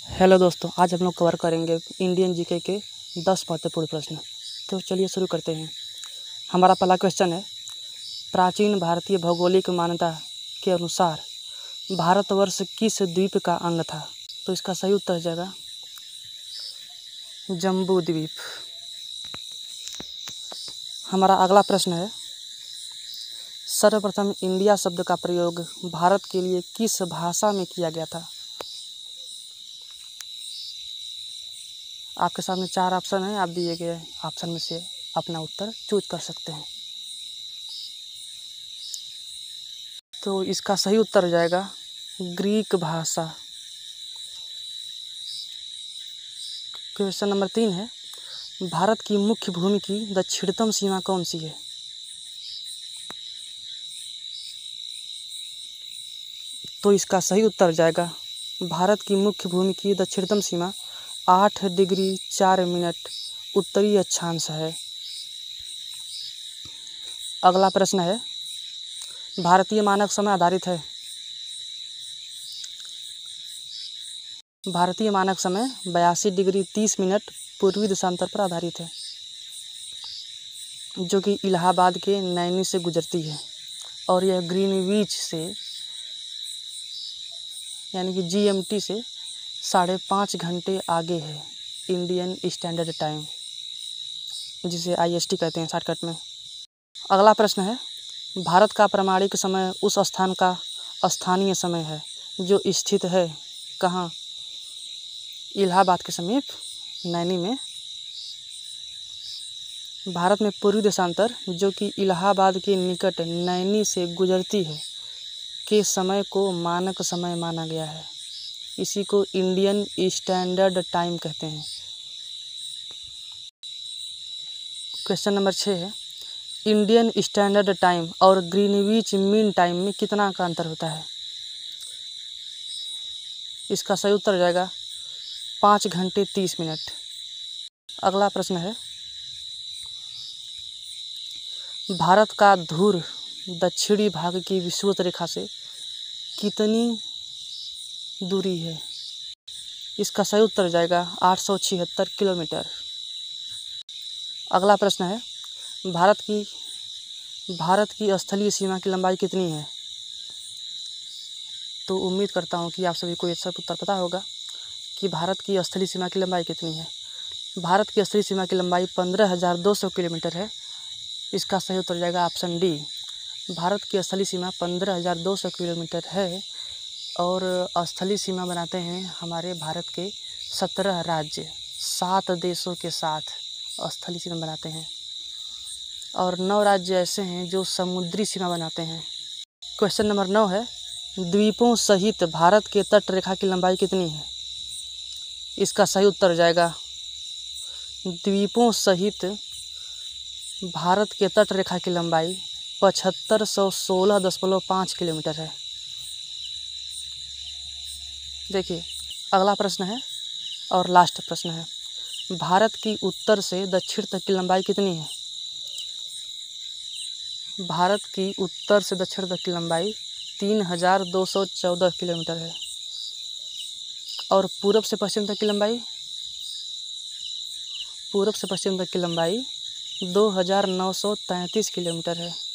Hello दोस्तों, आज हम लोग कवर करेंगे इंडियन जीके के 10 महत्वपूर्ण प्रश्न। तो चलिए शुरू करते हैं। हमारा पहला क्वेश्चन है, प्राचीन भारतीय भौगोलिक मान्यता के अनुसार भारतवर्ष किस द्वीप का अंग था? तो इसका सही उत्तर हो जाएगा जम्बू द्वीप। हमारा अगला प्रश्न है, सर्वप्रथम इंडिया शब्द का प्रयोग भारत के लिए किस भाषा में किया गया था? आपके सामने 4 ऑप्शन हैं, आप दिए गए ऑप्शन में से अपना उत्तर चूज कर सकते हैं। तो इसका सही उत्तर हो जाएगा ग्रीक भाषा। क्वेश्चन नंबर 3 है, भारत की मुख्य भूमि की दक्षिणतम सीमा कौन सी है? तो इसका सही उत्तर हो जाएगा भारत की मुख्य भूमि की दक्षिणतम सीमा 8 डिग्री 4 मिनट उत्तरी अक्षांश है। अगला प्रश्न है, भारतीय मानक समय आधारित है। भारतीय मानक समय 82 डिग्री 30 मिनट पूर्वी देशांतर पर आधारित है, जो कि इलाहाबाद के नैनी से गुजरती है और यह ग्रीनविच से यानी कि GMT से 5.5 घंटे आगे है, इंडियन स्टैंडर्ड टाइम, जिसे IST कहते हैं शॉर्टकट में। अगला प्रश्न है, भारत का प्रामाणिक समय उस स्थान का स्थानीय समय है जो स्थित है कहाँ? इलाहाबाद के समीप नैनी में। भारत में पूर्वी देशांतर, जो कि इलाहाबाद के निकट नैनी से गुजरती है, के समय को मानक समय माना गया है। इसी को इंडियन स्टैंडर्ड टाइम कहते हैं। क्वेश्चन नंबर 6 है, इंडियन स्टैंडर्ड टाइम और ग्रीनविच मीन टाइम में कितना का अंतर होता है? इसका सही उत्तर हो जाएगा 5 घंटे 30 मिनट। अगला प्रश्न है, भारत का ध्रुव दक्षिणी भाग की विषुवत रेखा से कितनी दूरी है? इसका सही उत्तर हो जाएगा 876 किलोमीटर। अगला प्रश्न है, भारत की स्थलीय सीमा की लंबाई कितनी है? तो उम्मीद करता हूँ कि आप सभी को ये सब उत्तर पता होगा कि भारत की स्थलीय सीमा की लंबाई कितनी है। भारत की स्थलीय सीमा की लंबाई 15,200 किलोमीटर है। इसका सही उत्तर हो जाएगा ऑप्शन डी। भारत की स्थलीय सीमा 15,200 किलोमीटर है और स्थलीय सीमा बनाते हैं हमारे भारत के 17 राज्य 7 देशों के साथ स्थलीय सीमा बनाते हैं और 9 राज्य ऐसे हैं जो समुद्री सीमा बनाते हैं। क्वेश्चन नंबर 9 है, द्वीपों सहित भारत के तट रेखा की लंबाई कितनी है? इसका सही उत्तर हो जाएगा द्वीपों सहित भारत के तट रेखा की लंबाई 7516.5 किलोमीटर है। देखिए, अगला प्रश्न है और लास्ट प्रश्न है, भारत की उत्तर से दक्षिण तक की लंबाई कितनी है? भारत की उत्तर से दक्षिण तक की लंबाई 3,214 किलोमीटर है और पूरब से पश्चिम तक की लंबाई 2,933 किलोमीटर है।